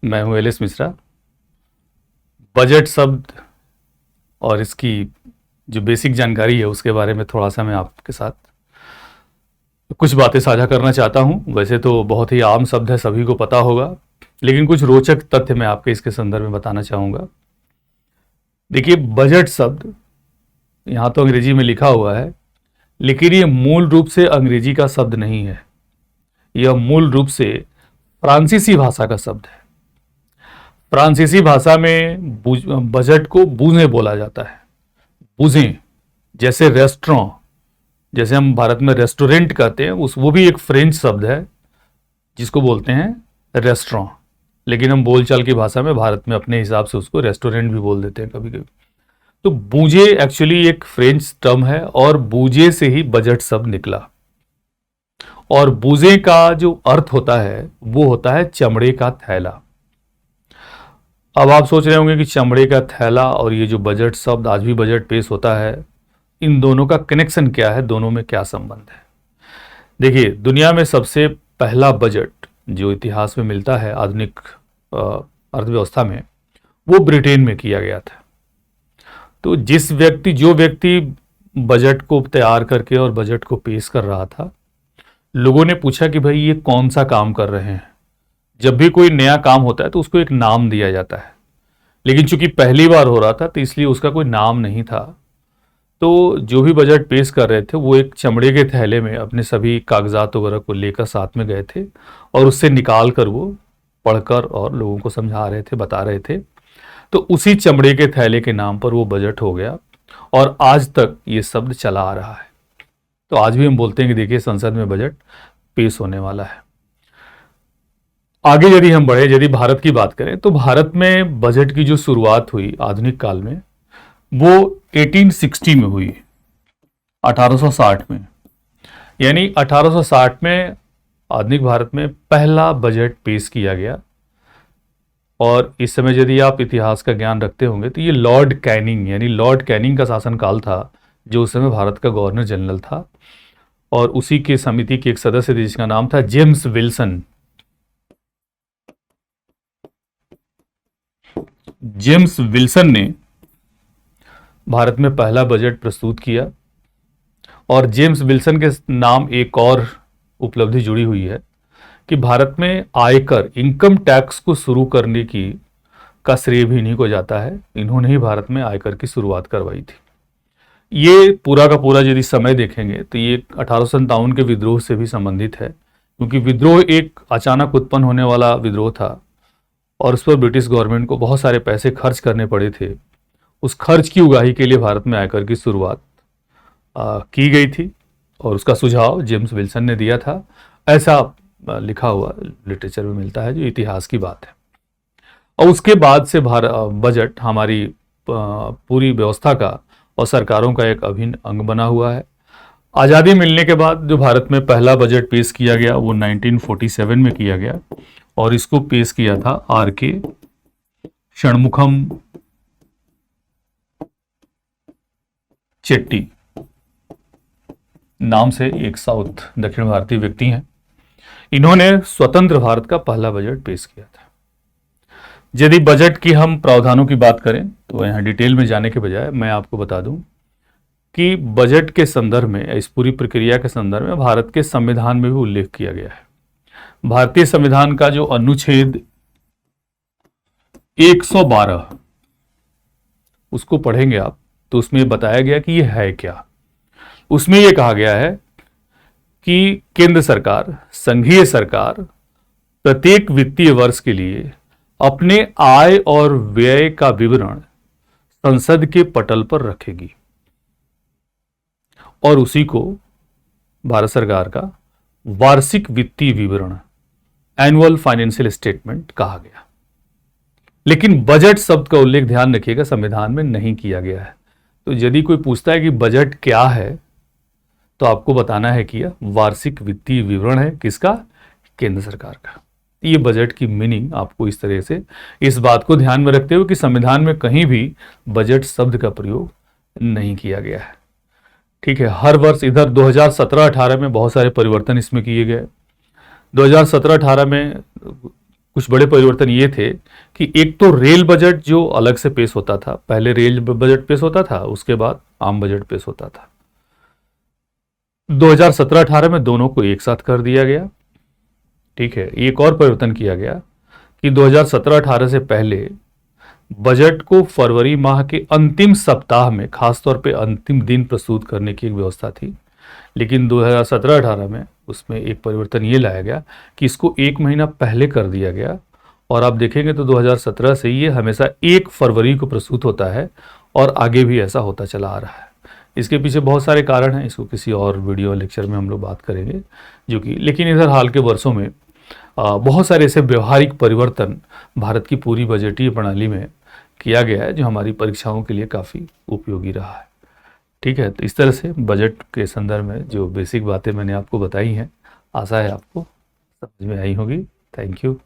मैं हूं Alice Mishra. Budget शब्द और इसकी जो बेसिक जानकारी है उसके बारे में थोड़ा सा मैं आपके साथ कुछ बातें साझा करना चाहता हूं। वैसे तो बहुत ही आम शब्द है, सभी को पता होगा, लेकिन कुछ रोचक तथ्य मैं आपके इसके संदर्भ में बताना चाहूँगा। देखिए, बजट शब्द यहाँ तो अंग्रेजी में लिखा हुआ है, लेकिन ये मूल रूप से अंग्रेजी का शब्द नहीं है। यह मूल रूप से फ्रांसीसी भाषा का शब्द है। फ्रांसीसी भाषा में बजट को बूझे बोला जाता है। बूझे जैसे रेस्टोरेंट, जैसे हम भारत में रेस्टोरेंट कहते हैं, वो भी एक फ्रेंच शब्द है जिसको बोलते हैं रेस्टोरेंट, लेकिन हम बोलचाल की भाषा में भारत में अपने हिसाब से उसको रेस्टोरेंट भी बोल देते हैं कभी कभी। तो बूझे एक्चुअली एक फ्रेंच टर्म है और बूझे से ही बजट शब्द निकला। और बूझे का जो अर्थ होता है वो होता है चमड़े का थैला। अब आप सोच रहे होंगे कि चमड़े का थैला और ये जो बजट शब्द आज भी बजट पेश होता है, इन दोनों का कनेक्शन क्या है, दोनों में क्या संबंध है। देखिए, दुनिया में सबसे पहला बजट जो इतिहास में मिलता है आधुनिक अर्थव्यवस्था में, वो ब्रिटेन में किया गया था। तो जो व्यक्ति बजट को तैयार करके और बजट को पेश कर रहा था, लोगों ने पूछा कि भाई ये कौन सा काम कर रहे हैं। जब भी कोई नया काम होता है तो उसको एक नाम दिया जाता है, लेकिन चूंकि पहली बार हो रहा था तो इसलिए उसका कोई नाम नहीं था। तो जो भी बजट पेश कर रहे थे वो एक चमड़े के थैले में अपने सभी कागजात वगैरह को लेकर साथ में गए थे और उससे निकाल कर वो पढ़कर और लोगों को समझा रहे थे, बता रहे थे। तो उसी चमड़े के थैले के नाम पर वो बजट हो गया और आज तक ये शब्द चला आ रहा है। तो आज भी हम बोलते हैं कि देखिए, संसद में बजट पेश होने वाला है। आगे यदि हम बढ़े, यदि भारत की बात करें, तो भारत में बजट की जो शुरुआत हुई आधुनिक काल में वो 1860 में हुई, 1860 में। यानी 1860 में आधुनिक भारत में पहला बजट पेश किया गया। और इस समय यदि आप इतिहास का ज्ञान रखते होंगे तो ये लॉर्ड कैनिंग का शासनकाल था, जो उस समय भारत का गवर्नर जनरल था। और उसी के समिति के एक सदस्य थे जिसका नाम था जेम्स विल्सन। जेम्स विल्सन ने भारत में पहला बजट प्रस्तुत किया। और जेम्स विल्सन के नाम एक और उपलब्धि जुड़ी हुई है कि भारत में आयकर, इनकम टैक्स को शुरू करने की का श्रेय भी इन्हीं को जाता है। इन्होंने ही भारत में आयकर की शुरुआत करवाई थी। ये पूरा का पूरा यदि समय देखेंगे तो ये 1857 के विद्रोह से भी संबंधित है, क्योंकि विद्रोह एक अचानक उत्पन्न होने वाला विद्रोह था और उस पर ब्रिटिश गवर्नमेंट को बहुत सारे पैसे खर्च करने पड़े थे। उस खर्च की उगाही के लिए भारत में आयकर की शुरुआत की गई थी और उसका सुझाव जेम्स विल्सन ने दिया था। ऐसा लिखा हुआ लिटरेचर में मिलता है, जो इतिहास की बात है। और उसके बाद से बजट हमारी पूरी व्यवस्था का और सरकारों का एक अभिन्न अंग बना हुआ है। आज़ादी मिलने के बाद जो भारत में पहला बजट पेश किया गया वो 1947 में किया गया और इसको पेश किया था आर.के. षणमुखम चेट्टी नाम से एक साउथ दक्षिण भारतीय व्यक्ति हैं। इन्होंने स्वतंत्र भारत का पहला बजट पेश किया था। यदि बजट की हम प्रावधानों की बात करें तो यहाँ डिटेल में जाने के बजाय मैं आपको बता दूं कि बजट के संदर्भ में, इस पूरी प्रक्रिया के संदर्भ में भारत के संविधान में भी उल्लेख किया गया है। भारतीय संविधान का जो अनुच्छेद 112 उसको पढ़ेंगे आप तो उसमें बताया गया कि यह है क्या। उसमें यह कहा गया है कि केंद्र सरकार, संघीय सरकार प्रत्येक वित्तीय वर्ष के लिए अपने आय और व्यय का विवरण संसद के पटल पर रखेगी और उसी को भारत सरकार का वार्षिक वित्तीय विवरण, एनुअल फाइनेंशियल स्टेटमेंट कहा गया। लेकिन बजट शब्द का उल्लेख, ध्यान रखिएगा, संविधान में नहीं किया गया है। तो यदि कोई पूछता है कि बजट क्या है तो आपको बताना है कि यह वार्षिक वित्तीय विवरण है। किसका? केंद्र सरकार का। ये बजट की मीनिंग आपको इस तरह से, इस बात को ध्यान में रखते हुए कि संविधान में कहीं भी बजट शब्द का प्रयोग नहीं किया गया है। ठीक है, हर वर्ष इधर 2017-18 में बहुत सारे परिवर्तन इसमें किए गए। 2017-18 में कुछ बड़े परिवर्तन ये थे कि एक तो रेल बजट जो अलग से पेश होता था, पहले रेल बजट पेश होता था, उसके बाद आम बजट पेश होता था। 2017-18 में दोनों को एक साथ कर दिया गया। ठीक है, एक और परिवर्तन किया गया कि 2017-18 से पहले बजट को फरवरी माह के अंतिम सप्ताह में, खासतौर पे अंतिम दिन प्रस्तुत करने की एक व्यवस्था थी। लेकिन 2017-18 में उसमें एक परिवर्तन ये लाया गया कि इसको एक महीना पहले कर दिया गया। और आप देखेंगे तो 2017 से ये हमेशा 1 फरवरी को प्रस्तुत होता है और आगे भी ऐसा होता चला आ रहा है। इसके पीछे बहुत सारे कारण हैं, इसको किसी और वीडियो लेक्चर में हम लोग बात करेंगे। जो कि लेकिन इधर हाल के वर्षों में बहुत सारे ऐसे व्यवहारिक परिवर्तन भारत की पूरी बजटीय प्रणाली में किया गया है जो हमारी परीक्षाओं के लिए काफ़ी उपयोगी रहा है। ठीक है, तो इस तरह से बजट के संदर्भ में जो बेसिक बातें मैंने आपको बताई हैं, आशा है आपको समझ में आई होगी। Thank you.